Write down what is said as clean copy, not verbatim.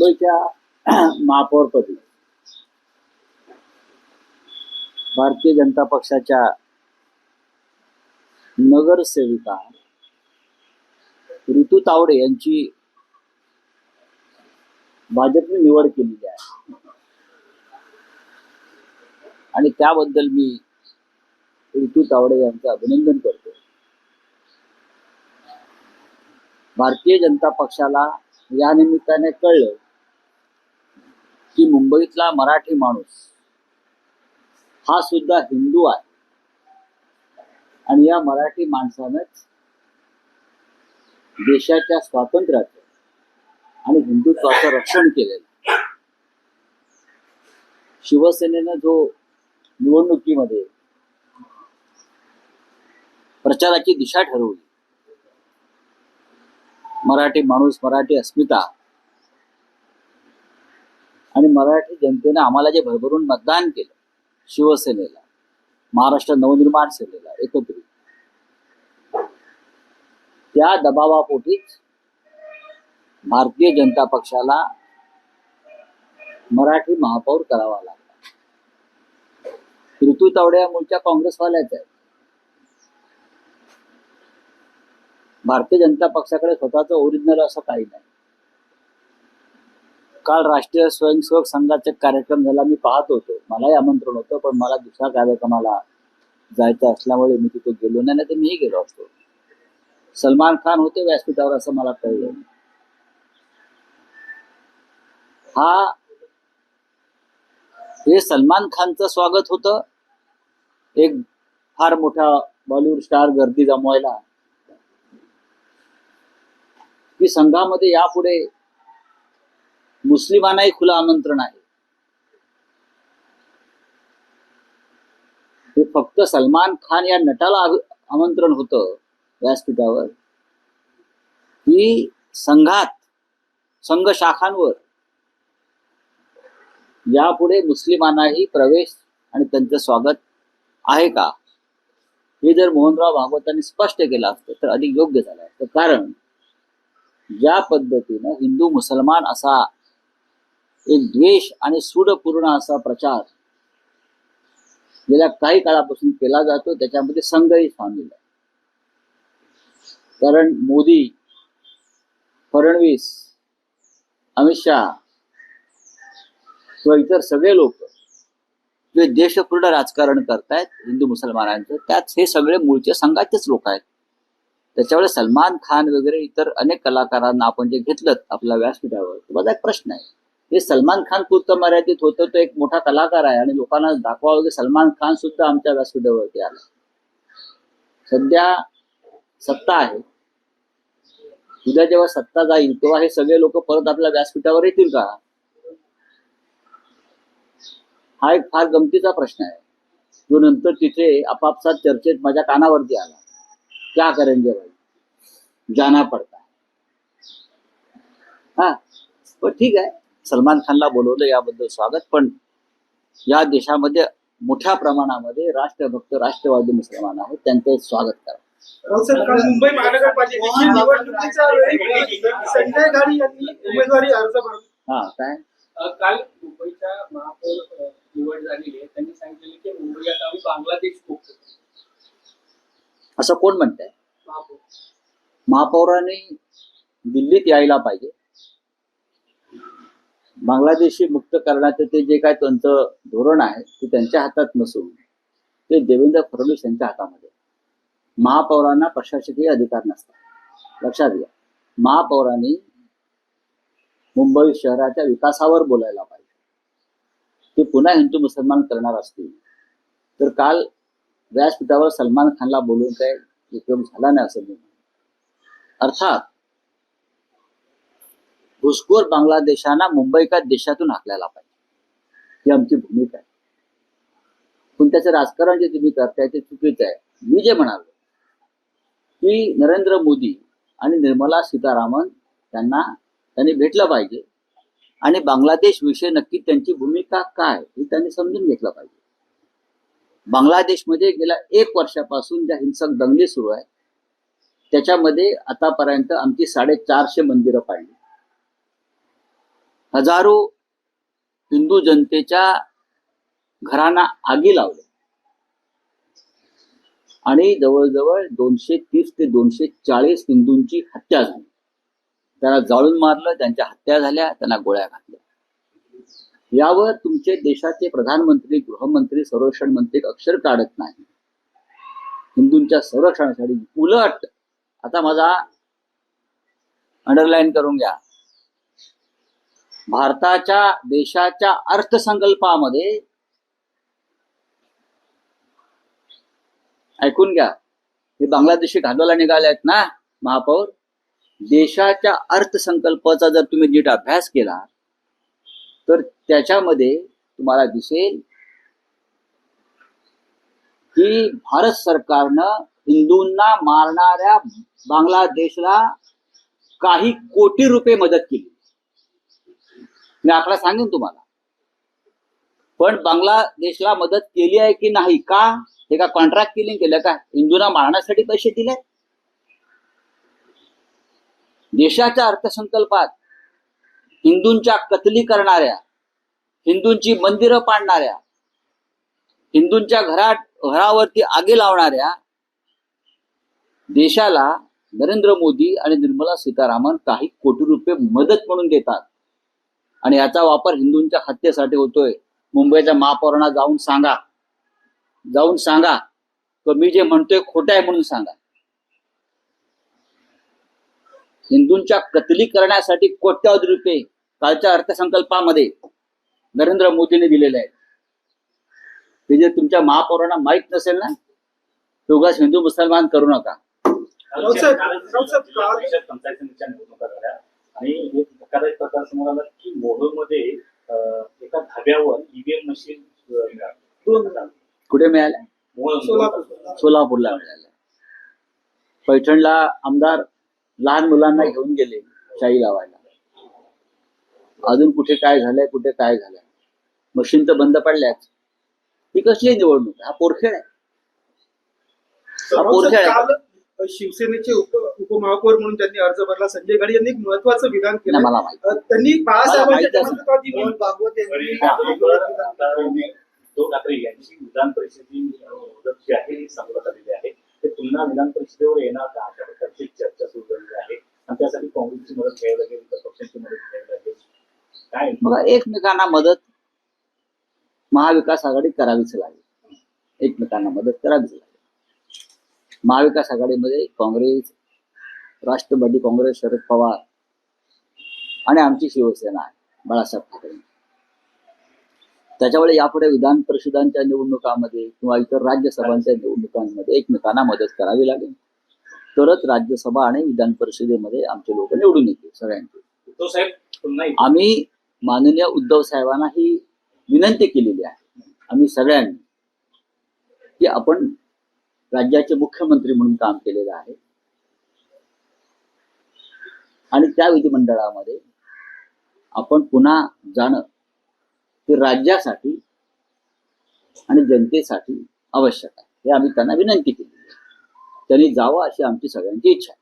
मुंबईच्या महापौरपदी भारतीय जनता पक्षाच्या नगरसेविका ऋतू तावडे यांची भाजपने निवड केलेली आहे आणि त्याबद्दल मी ऋतू तावडे यांचं अभिनंदन करतो. भारतीय जनता पक्षाला या निमित्ताने कळलं की मुंबईतला मराठी माणूस हा सुद्धा हिंदू आहे आणि या मराठी माणसानंच देशाच्या स्वातंत्र्याचं आणि हिंदुत्वाचं रक्षण केलेलं. शिवसेनेनं जो निवडणुकीमध्ये प्रचाराची दिशा ठरवली, मराठी माणूस, मराठी अस्मिता आणि मराठी जनतेने आम्हाला जे भरभरून मतदान केलं, शिवसेनेला, महाराष्ट्र नवनिर्माण सेनेला एकत्रित, त्या दबावापोटीच भारतीय जनता पक्षाला मराठी महापौर करावा लागला. ऋतू तावडे या मूळच्या काँग्रेसवाल्याच आहेत. भारतीय जनता पक्षाकडे स्वतःचं ओरिजिनल असं काही नाही. काल राष्ट्रीय स्वयंसेवक संघाचा कार्यक्रम झाला, मी पाहत होतो. मलाही आमंत्रण होतं, पण मला दुसऱ्या कार्यक्रमाला जायचं असल्यामुळे मी तिथे गेलो नाही, तर मीही गेलो असतो. सलमान खान होते व्यासपीठावर असं मला कळलं. हे सलमान खानचं स्वागत होतं, एक फार मोठा बॉलिवूड स्टार गर्दी जमवायला, की संघामध्ये यापुढे मुस्लिमांनाही खुलं आमंत्रण आहे. हे फक्त सलमान खान या नटाला आमंत्रण होतं व्यासपीठावर, की संघात, संघ शाखांवर यापुढे मुस्लिमांनाही प्रवेश आणि त्यांचं स्वागत आहे का, हे जर मोहनराव भागवतांनी स्पष्ट केलं असतं तर अधिक योग्य झालं असतं. कारण ज्या पद्धतीनं हिंदू मुसलमान असा एक द्वेष आणि सूडपूर्ण असा प्रचार गेल्या काही काळापासून केला जातो, त्याच्यामध्ये संघही सामील आहे. कारण मोदी, फडणवीस, अमित शहा किंवा इतर सगळे लोक जे देशपूर्ण राजकारण करतायत हिंदू मुसलमानांचं, त्यात हे सगळे मूळचे संघाचेच लोक आहेत. त्याच्यामुळे सलमान खान वगैरे इतर अनेक कलाकारांना आपण जे घेतलं आपल्या व्यासपीठावर, माझा एक प्रश्न आहे, हे सलमान खान पुरतं मर्यादित होतं, तो एक मोठा कलाकार आहे आणि लोकांना दाखवावं की सलमान खान सुद्धा आमच्या व्यासपीठावरती आला. सध्या सत्ता आहे, उद्या जेव्हा सत्ता जाईल तेव्हा हे सगळे लोक परत आपल्या व्यासपीठावर येतील का? हा एक फार गमतीचा प्रश्न आहे, जो नंतर तिथे आपापसात चर्चेत माझ्या कानावरती आला. क्या करेंगे भाई, जाना पडता. पण ठीक आहे, सलमान खानला बोलवलं याबद्दल स्वागत. पण या देशामध्ये मोठ्या प्रमाणामध्ये राष्ट्रभक्त, राष्ट्रवादी मुसलमान आहेत, त्यांचं स्वागत करा. मुंबई महानगरपालिकेची निवडणुकीच्या वेळी संजय गाडी यांनी उमेदवारी अर्ज भरला. काय काल मुंबईच्या महापौर निवड झालेली आहे, त्यांनी सांगितले की मुंबई आता आम्ही बांगलादेश मुक्त. असं कोण म्हणतंय? महापौरांनी दिल्लीत यायला पाहिजे. बांगलादेशी मुक्त करण्याचं ते जे काय त्यांचं धोरण आहे ते त्यांच्या हातात नसून ते देवेंद्र फडणवीस यांच्या हातामध्ये. महापौरांना प्रशासकीय अधिकार नसतात, लक्षात घ्या. महापौरांनी मुंबई शहराच्या विकासावर बोलायला पाहिजे. ते पुन्हा हिंदू मुसलमान करणार असतील तर काल व्यासपीठावर सलमान खानला बोलून काय उपयोग झाला नाही असं मी म्हणतो. अर्थात घुसखोर बांगलादेशांना मुंबई का देशातून हाकलायला पाहिजे, ही आमची भूमिका आहे. पण त्याचं राजकारण जे तुम्ही करताय ते चुकीचं आहे. मी जे म्हणालो की नरेंद्र मोदी आणि निर्मला सीतारामन त्यांनी भेटलं पाहिजे आणि बांगलादेश विषयी नक्की त्यांची भूमिका काय हे त्यांनी समजून घेतलं पाहिजे. बांगलादेशमध्ये गेल्या 1 वर्षापासून ज्या हिंसक दंगली सुरू आहेत त्याच्यामध्ये आतापर्यंत आमची 450 मंदिरं पाडली. हजारो हिंदू जनतेच्या घरांना आगी लावल्या आणि जवळजवळ 230 ते 240 हिंदूंची हत्या झाली. त्यांना जाळून मारलं, त्यांच्या हत्या झाल्या, त्यांना गोळ्या घातल्या. यावर तुमचे देशाचे प्रधानमंत्री, गृहमंत्री, संरक्षण मंत्री अक्षर काढत नाही हिंदूंच्या संरक्षणासाठी. उलट आता माझा अंडरलाईन करून घ्या, भारताच्या देशाच्या अर्थसंकल्पामध्ये ऐकून घ्या, हे बांगलादेशी घालवायला निघाले आहेत ना महापौर. देशाच्या अर्थसंकल्पाचा जर तुम्ही नीट अभ्यास केला तर त्याच्यामध्ये तुम्हाला दिसेल की भारत सरकारनं हिंदूंना मारणाऱ्या बांगलादेशला काही कोटी रुपये मदत केली. मी आकडा सांगेन तुम्हाला. पण बांगलादेशला मदत केली आहे की नाही, का हे का कॉन्ट्रॅक्ट किलिंग केलं का, हिंदूंना मारण्यासाठी पैसे दिले? देशाच्या अर्थसंकल्पात हिंदूंच्या कत्ली करणाऱ्या, हिंदूंची मंदिरं पाडणाऱ्या, हिंदूंच्या घरावरती आगी लावणाऱ्या देशाला नरेंद्र मोदी आणि निर्मला सीतारामन काही कोटी रुपये मदत म्हणून देतात आणि याचा वापर हिंदूंच्या हत्येसाठी होतोय. मुंबईच्या महापौरांना जाऊन सांगा की मी जे म्हणतोय खोटं आहे म्हणून सांगा. हिंदूंच्या कत्ली करण्यासाठी कोट्यावधी रुपये कालच्या अर्थसंकल्पामध्ये नरेंद्र मोदींनी दिलेले आहेत. ते जे तुमच्या महापौरांना माहीत नसेल ना, उगाच हिंदू मुसलमान करू नका. निवडणुका झाल्या आणि एक धक्कादायक प्रकार समोर आला की मोहोळमध्ये एका धाब्यावर ईव्हीएम मशीन कुठे मिळाल्या? सोलापूरला मिळाल्या. पैठणला आमदार लहान मुलांना घेऊन गेले शाई लावायला. अजून कुठे काय झालंय? मशीन तर बंद पडल्याच. ही कसली निवडणूक? हा पोरखेळ आहे. शिवसेनेचे उपमहापौर म्हणून त्यांनी अर्ज भरला. संजय गाडी यांनी एक महत्वाचं विधान केलं. मला माहिती. त्यांनी बाळासाहेबांच्या उद्धव ठाकरे यांची विधान परिषदेची मुदत जी आहे ही संपत आलेली आहे. ते पुन्हा विधान परिषदेवर येणार का अशा प्रकारची चर्चा सुरू झालेली आहे आणि त्यासाठी काँग्रेसची मदत घ्यावी लागेल, पक्षांची मदत घ्यावी लागेल. काय बघा, एकमेकांना मदत महाविकास आघाडी करावीच लागेल. एकमेकांना मदत करावीच लागेल. महाविकास आघाडीमध्ये काँग्रेस, राष्ट्रवादी काँग्रेस, शरद पवार आणि आमची शिवसेना आहे बाळासाहेब ठाकरे. त्याच्यामुळे यापुढे विधान परिषदांच्या निवडणुकांमध्ये किंवा इतर राज्यसभांच्या निवडणुकांमध्ये एकमेकांना मदत करावी लागेल, तरच राज्यसभा आणि विधान परिषदेमध्ये आमचे लोक निवडून येतील सगळ्यांचे. उद्धव साहेब पुन्हा आम्ही माननीय उद्धव साहेबांना ही विनंती केलेली आहे, आम्ही सगळ्यांनी, की आपण राज्याचे मुख्यमंत्री म्हणून काम केलेलं आहे आणि त्या विधिमंडळामध्ये आपण पुन्हा जाणं हे राज्यासाठी आणि जनतेसाठी आवश्यक आहे. हे आम्ही त्यांना विनंती केली. त्यांनी जावं अशी आमची सगळ्यांची इच्छा आहे.